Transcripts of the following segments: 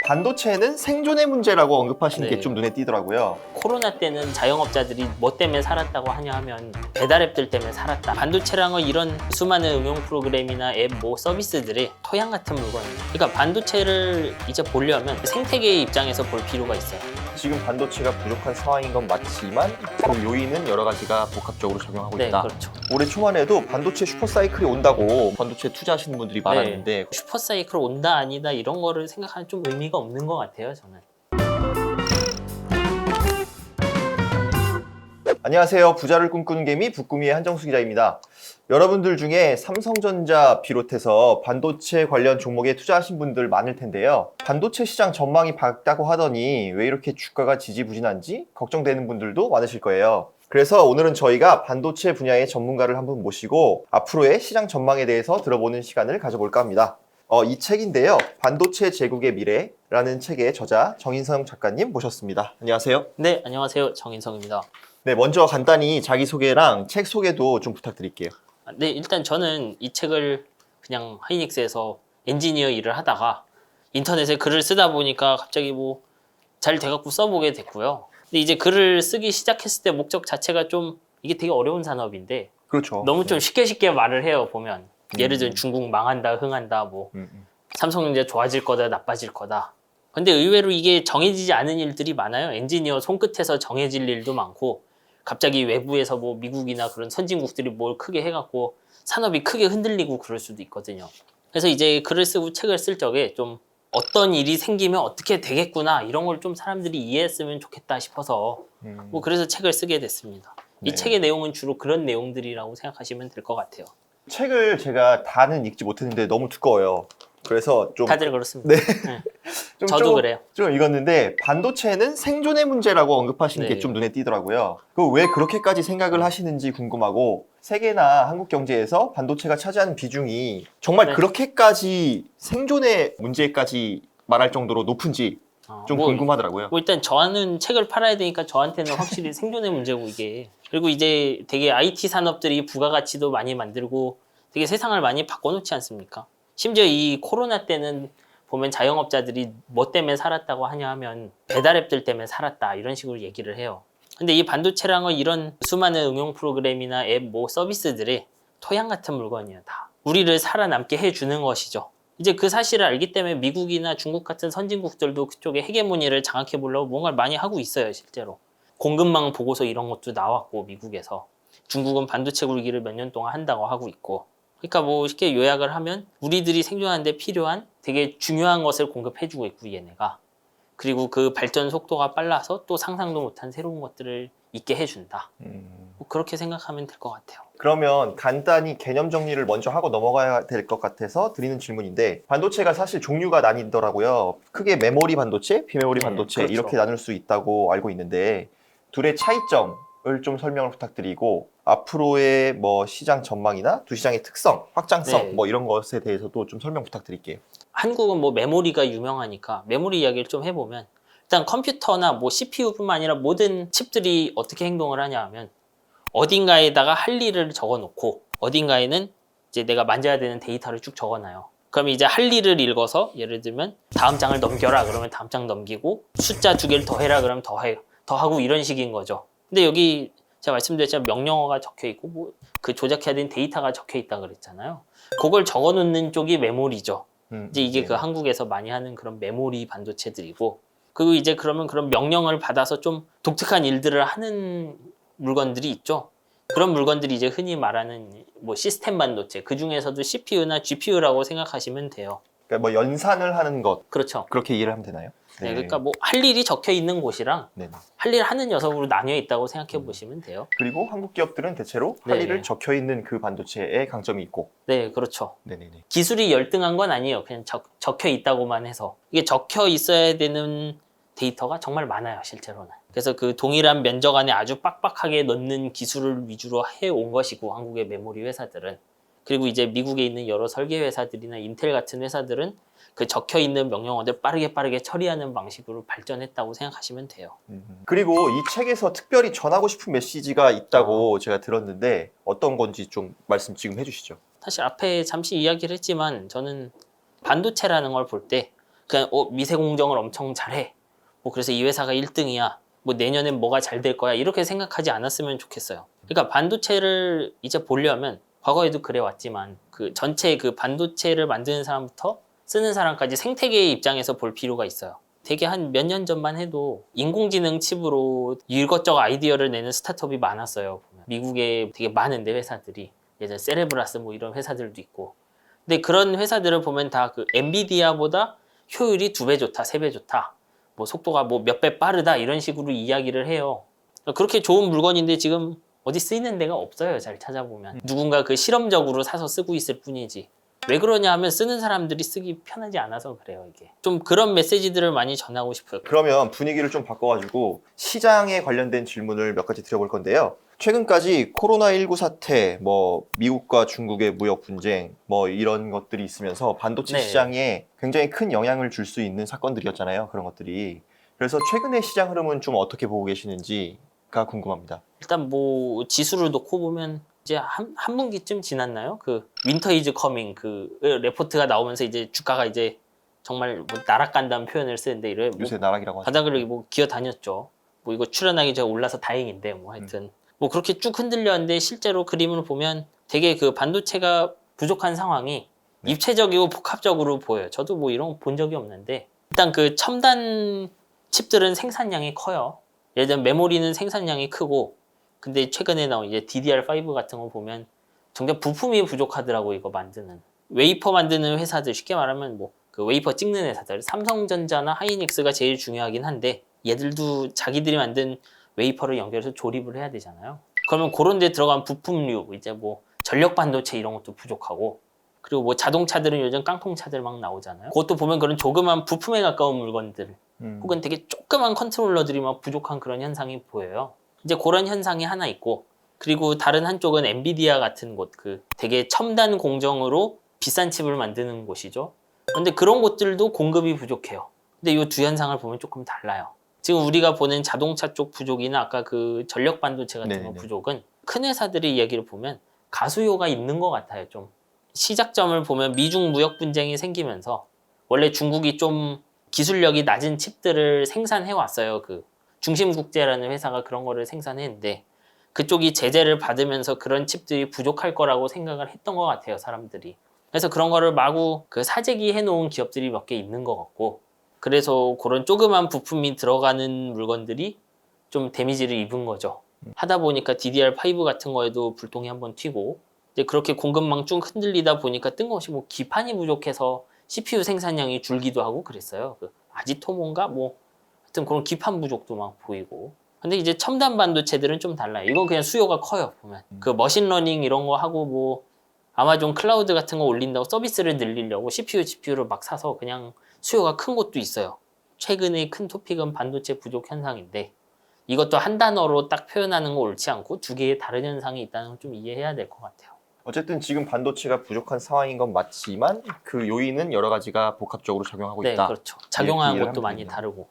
반도체는 생존의 문제라고 언급하시는 게 네. 좀 눈에 띄더라고요. 코로나 때는 자영업자들이 뭐 때문에 살았다고 하냐 하면 배달앱들 때문에 살았다. 반도체랑은 이런 수많은 응용 프로그램이나 앱, 뭐 서비스들이 토양 같은 물건이에요. 그러니까 반도체를 이제 보려면 생태계의 입장에서 볼 필요가 있어요. 지금 반도체가 부족한 상황인 건 맞지만 그 요인은 여러 가지가 복합적으로 작용하고 네, 있다. 그렇죠. 올해 초만 해도 반도체 슈퍼사이클이 온다고 반도체 투자하시는 분들이 많았는데 슈퍼사이클 온다 아니다 이런 거를 생각하면 좀 의미가 없는 것 같아요, 저는. 안녕하세요. 부자를 꿈꾸는 개미 북구미의 한정수 기자입니다. 여러분들 중에 삼성전자 비롯해서 반도체 관련 종목에 투자하신 분들 많을 텐데요. 반도체 시장 전망이 밝다고 하더니 왜 이렇게 주가가 지지부진한지 걱정되는 분들도 많으실 거예요. 그래서 오늘은 저희가 반도체 분야의 전문가를 한 분 모시고 앞으로의 시장 전망에 대해서 들어보는 시간을 가져볼까 합니다. 이 책인데요. 반도체 제국의 미래라는 책의 저자 정인성 작가님 모셨습니다. 안녕하세요. 네, 안녕하세요. 정인성입니다. 네, 먼저 간단히 자기소개랑 책 소개도 좀 부탁드릴게요. 네, 일단 저는 이 책을 그냥 하이닉스에서 엔지니어 일을 하다가 인터넷에 글을 쓰다 보니까 갑자기 뭐 잘 돼갖고 써보게 됐고요. 근데 이제 글을 쓰기 시작했을 때 목적 자체가 좀 이게 되게 어려운 산업인데 그렇죠. 너무 좀 쉽게 말을 해요, 보면. 예를 들면 중국 망한다, 흥한다, 뭐 삼성전자 좋아질 거다, 나빠질 거다. 근데 의외로 이게 정해지지 않은 일들이 많아요. 엔지니어 손끝에서 정해질 일도 많고 갑자기 외부에서 뭐 미국이나 그런 선진국들이 뭘 크게 해갖고 산업이 크게 흔들리고 그럴 수도 있거든요. 그래서 이제 글을 쓰고 책을 쓸 적에 좀 어떤 일이 생기면 어떻게 되겠구나 이런 걸 좀 사람들이 이해했으면 좋겠다 싶어서 뭐 그래서 책을 쓰게 됐습니다. 네. 이 책의 내용은 주로 그런 내용들이라고 생각하시면 될 것 같아요. 책을 제가 다는 읽지 못했는데 너무 두꺼워요. 그래서 좀 다들 그렇습니다. 네. 저도 그래요. 좀 읽었는데 반도체는 생존의 문제라고 언급하시는 게 네. 좀 눈에 띄더라고요. 그 왜 그렇게까지 생각을 하시는지 궁금하고 세계나 한국 경제에서 반도체가 차지하는 비중이 정말 네. 그렇게까지 생존의 문제까지 말할 정도로 높은지 좀 궁금하더라고요. 뭐 일단 저는 책을 팔아야 되니까 저한테는 확실히 생존의 문제고 이게. 그리고 이제 되게 IT 산업들이 부가가치도 많이 만들고 되게 세상을 많이 바꿔놓지 않습니까? 심지어 이 코로나 때는 보면 자영업자들이 뭐 때문에 살았다고 하냐 하면 배달앱들 때문에 살았다 이런 식으로 얘기를 해요. 근데 이 반도체랑은 이런 수많은 응용 프로그램이나 앱, 뭐 서비스들이 토양 같은 물건이에요, 다. 우리를 살아남게 해주는 것이죠. 이제 그 사실을 알기 때문에 미국이나 중국 같은 선진국들도 그쪽에 헤게모니를 장악해 보려고 뭔가를 많이 하고 있어요, 실제로. 공급망 보고서 이런 것도 나왔고, 미국에서. 중국은 반도체 굴기를 몇 년 동안 한다고 하고 있고. 그러니까 뭐 쉽게 요약을 하면 우리들이 생존하는데 필요한 되게 중요한 것을 공급해주고 있고, 얘네가. 그리고 그 발전 속도가 빨라서 또 상상도 못한 새로운 것들을 있게 해준다. 뭐 그렇게 생각하면 될 것 같아요. 그러면 간단히 개념 정리를 먼저 하고 넘어가야 될 것 같아서 드리는 질문인데 반도체가 사실 종류가 나뉘더라고요. 크게 메모리 반도체, 비메모리 네, 반도체 그렇죠. 이렇게 나눌 수 있다고 알고 있는데 둘의 차이점을 좀 설명을 부탁드리고 앞으로의 뭐 시장 전망이나 두 시장의 특성, 확장성 네. 뭐 이런 것에 대해서도 좀 설명 부탁드릴게요. 한국은 뭐 메모리가 유명하니까 메모리 이야기를 좀 해보면 일단 컴퓨터나 뭐 CPU뿐만 아니라 모든 칩들이 어떻게 행동을 하냐 하면 어딘가에다가 할 일을 적어놓고 어딘가에는 이제 내가 만져야 되는 데이터를 쭉 적어놔요. 그럼 이제 할 일을 읽어서 예를 들면 다음 장을 넘겨라 그러면 다음 장 넘기고 숫자 2개를 더해라 그러면 더하고 이런 식인 거죠. 근데 여기 제가 말씀드렸지만 명령어가 적혀 있고 뭐 그 조작해야 되는 데이터가 적혀 있다 그랬잖아요. 그걸 적어놓는 쪽이 메모리죠. 이제 이게 그 한국에서 많이 하는 그런 메모리 반도체들이고 그리고 이제 그러면 그런 명령을 받아서 좀 독특한 일들을 하는 물건들이 있죠. 그런 물건들이 이제 흔히 말하는 뭐 시스템 반도체 그 중에서도 CPU나 GPU라고 생각하시면 돼요. 그러니까 뭐 연산을 하는 것 그렇죠. 그렇게 이해를 하면 되나요? 네, 그러니까 뭐 할 일이 적혀 있는 곳이랑 네. 할 일 하는 녀석으로 나뉘어 있다고 생각해 보시면 돼요. 그리고 한국 기업들은 대체로 할 네. 일을 적혀 있는 그 반도체에 강점이 있고. 네, 그렇죠. 네네네. 기술이 열등한 건 아니에요. 그냥 적혀 있다고만 해서. 이게 적혀 있어야 되는 데이터가 정말 많아요, 실제로는. 그래서 그 동일한 면적 안에 아주 빡빡하게 넣는 기술을 위주로 해온 것이고, 한국의 메모리 회사들은. 그리고 이제 미국에 있는 여러 설계 회사들이나 인텔 같은 회사들은 그 적혀 있는 명령어들 빠르게 처리하는 방식으로 발전했다고 생각하시면 돼요. 그리고 이 책에서 특별히 전하고 싶은 메시지가 있다고 제가 들었는데 어떤 건지 좀 말씀 지금 해주시죠. 사실 앞에 잠시 이야기를 했지만 저는 반도체라는 걸 볼 때 그냥 미세 공정을 엄청 잘해. 뭐 그래서 이 회사가 1등이야. 뭐 내년엔 뭐가 잘 될 거야. 이렇게 생각하지 않았으면 좋겠어요. 그러니까 반도체를 이제 보려면 과거에도 그래 왔지만 그 전체 그 반도체를 만드는 사람부터 쓰는 사람까지 생태계의 입장에서 볼 필요가 있어요. 되게 한 몇 년 전만 해도 인공지능 칩으로 이것저것 아이디어를 내는 스타트업이 많았어요. 미국에 되게 많은데 회사들이 예전 세레브라스 뭐 이런 회사들도 있고. 근데 그런 회사들을 보면 다 그 엔비디아보다 효율이 2배 좋다, 3배 좋다. 뭐 속도가 뭐 몇 배 빠르다 이런 식으로 이야기를 해요. 그렇게 좋은 물건인데 지금 어디 쓰이는 데가 없어요. 잘 찾아보면. 누군가 그 실험적으로 사서 쓰고 있을 뿐이지. 왜 그러냐 하면 쓰는 사람들이 쓰기 편하지 않아서 그래요, 이게. 좀 그런 메시지들을 많이 전하고 싶어요. 그러면 분위기를 좀 바꿔가지고 시장에 관련된 질문을 몇 가지 드려볼 건데요. 최근까지 코로나19 사태, 뭐 미국과 중국의 무역 분쟁, 뭐 이런 것들이 있으면서 반도체 네. 시장에 굉장히 큰 영향을 줄 수 있는 사건들이었잖아요. 그런 것들이. 그래서 최근의 시장 흐름은 좀 어떻게 보고 계시는지가 궁금합니다. 일단 뭐 지수를 놓고 보면 이제 한 분기쯤 지났나요? 그 윈터 이즈 커밍 그 레포트가 나오면서 이제 주가가 이제 정말 뭐 날아간다는 표현을 쓰는데 이래 뭐 요새 나락이라고 하죠. 바닥을 뭐 기어 다녔죠. 뭐 이거 출연하기 전에 올라서 다행인데 뭐 하여튼 뭐 그렇게 쭉 흔들렸는데 실제로 그림을 보면 되게 그 반도체가 부족한 상황이 네. 입체적이고 복합적으로 보여요. 저도 뭐 이런 거 본 적이 없는데 일단 그 첨단 칩들은 생산량이 커요. 예를 들면 메모리는 생산량이 크고 근데 최근에 나온 이제 DDR5 같은 거 보면 정작 부품이 부족하더라고 이거 만드는 웨이퍼 만드는 회사들 쉽게 말하면 뭐 그 웨이퍼 찍는 회사들 삼성전자나 하이닉스가 제일 중요하긴 한데 얘들도 자기들이 만든 웨이퍼를 연결해서 조립을 해야 되잖아요. 그러면 그런 데 들어간 부품류 이제 뭐 전력 반도체 이런 것도 부족하고 그리고 뭐 자동차들은 요즘 깡통차들 막 나오잖아요. 그것도 보면 그런 조그만 부품에 가까운 물건들 혹은 되게 조그만 컨트롤러들이 막 부족한 그런 현상이 보여요. 이제 그런 현상이 하나 있고 그리고 다른 한쪽은 엔비디아 같은 곳 그 되게 첨단 공정으로 비싼 칩을 만드는 곳이죠. 근데 그런 곳들도 공급이 부족해요. 근데 이 두 현상을 보면 조금 달라요. 지금 우리가 보는 자동차 쪽 부족이나 아까 그 전력 반도체 같은 거 부족은 큰 회사들의 이야기를 보면 가수요가 있는 것 같아요. 좀 시작점을 보면 미중 무역 분쟁이 생기면서 원래 중국이 좀 기술력이 낮은 칩들을 생산해 왔어요. 그 중심국제라는 회사가 그런 거를 생산했는데 그쪽이 제재를 받으면서 그런 칩들이 부족할 거라고 생각을 했던 것 같아요, 사람들이. 그래서 그런 거를 마구 그 사재기 해놓은 기업들이 몇 개 있는 것 같고 그래서 그런 조그만 부품이 들어가는 물건들이 좀 데미지를 입은 거죠. 하다 보니까 DDR5 같은 거에도 불똥이 한번 튀고 이제 그렇게 공급망 쭉 흔들리다 보니까 뜬금없이 뭐 기판이 부족해서 CPU 생산량이 줄기도 하고 그랬어요. 그 아지토몬가 뭐 하여튼 그런 기판 부족도 막 보이고. 근데 이제 첨단 반도체들은 좀 달라요. 이건 그냥 수요가 커요, 보면. 그 머신러닝 이런 거 하고 뭐 아마존 클라우드 같은 거 올린다고 서비스를 늘리려고 CPU, GPU를 막 사서 그냥 수요가 큰 곳도 있어요. 최근의 큰 토픽은 반도체 부족 현상인데 이것도 한 단어로 딱 표현하는 거 옳지 않고 두 개의 다른 현상이 있다는 걸 좀 이해해야 될 것 같아요. 어쨌든 지금 반도체가 부족한 상황인 건 맞지만 그 요인은 여러 가지가 복합적으로 작용하고 네, 있다. 그렇죠. 작용하는 이해를 것도 하면 많이 되겠네요. 다르고.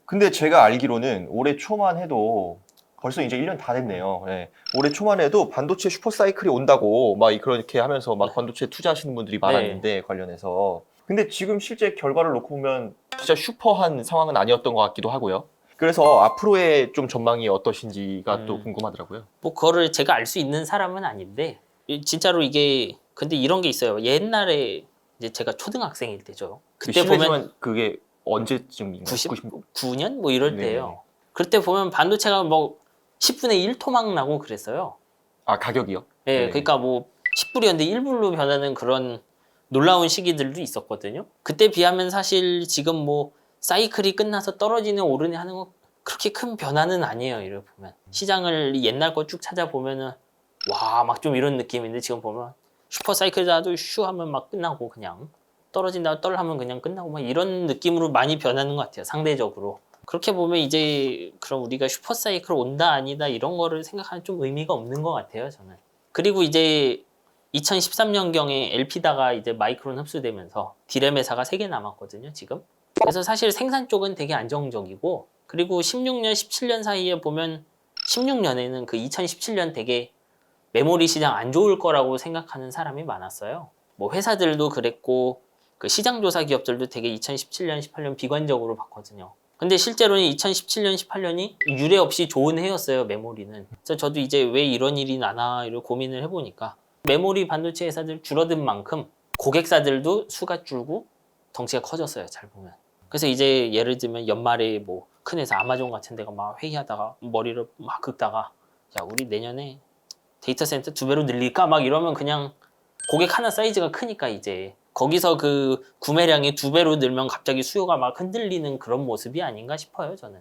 근데 제가 알기로는 올해 초만 해도 벌써 이제 1년 다 됐네요. 네. 올해 초만 해도 반도체 슈퍼사이클이 온다고 막 그렇게 하면서 막 반도체 투자하시는 분들이 많았는데 관련해서. 근데 지금 실제 결과를 놓고 보면 진짜 슈퍼한 상황은 아니었던 것 같기도 하고요. 그래서 앞으로의 좀 전망이 어떠신지가 또 궁금하더라고요. 뭐 그거를 제가 알 수 있는 사람은 아닌데 진짜로 이게 근데 이런 게 있어요. 옛날에 이제 제가 초등학생일 때죠. 그때 보면 실례지만 그게 언제쯤인가요? 99년 뭐 이럴 네네네. 때예요. 그때 보면 반도체가 뭐 10분의 1 토막 나고 그랬어요. 아, 가격이요? 예, 네네. 그러니까 뭐 10불이었는데 1불로 변하는 그런 놀라운 시기들도 있었거든요. 그때 비하면 사실 지금 뭐 사이클이 끝나서 떨어지는 오르네 하는 거 그렇게 큰 변화는 아니에요. 이렇게 보면 시장을 옛날 거 쭉 찾아보면은 와 막 좀 이런 느낌인데 지금 보면 슈퍼 사이클이라도 슈 하면 막 끝나고 그냥 떨어진다고 떨 하면 그냥 끝나고 막 이런 느낌으로 많이 변하는 것 같아요. 상대적으로. 그렇게 보면 이제 그럼 우리가 슈퍼 사이클 온다 아니다 이런 거를 생각하는 좀 의미가 없는 것 같아요. 저는. 그리고 이제 2013년경에 엘피다가 이제 마이크론 흡수되면서 디램 회사가 3개 남았거든요, 지금. 그래서 사실 생산 쪽은 되게 안정적이고, 그리고 16년, 17년 사이에 보면 16년에는 그 2017년 되게 메모리 시장 안 좋을 거라고 생각하는 사람이 많았어요. 뭐 회사들도 그랬고, 그 시장조사 기업들도 되게 2017년, 18년 비관적으로 봤거든요. 근데 실제로는 2017년, 18년이 유례 없이 좋은 해였어요, 메모리는. 그래서 저도 이제 왜 이런 일이 나나를 고민을 해보니까 메모리 반도체 회사들 줄어든 만큼 고객사들도 수가 줄고 덩치가 커졌어요, 잘 보면. 그래서 이제 예를 들면 연말에 뭐 큰 회사 아마존 같은 데가 막 회의하다가 머리를 막 긁다가 야, 우리 내년에 데이터 센터 2배로 늘릴까? 막 이러면 그냥 고객 하나 사이즈가 크니까 이제 거기서 그 구매량이 2배로 늘면 갑자기 수요가 막 흔들리는 그런 모습이 아닌가 싶어요, 저는.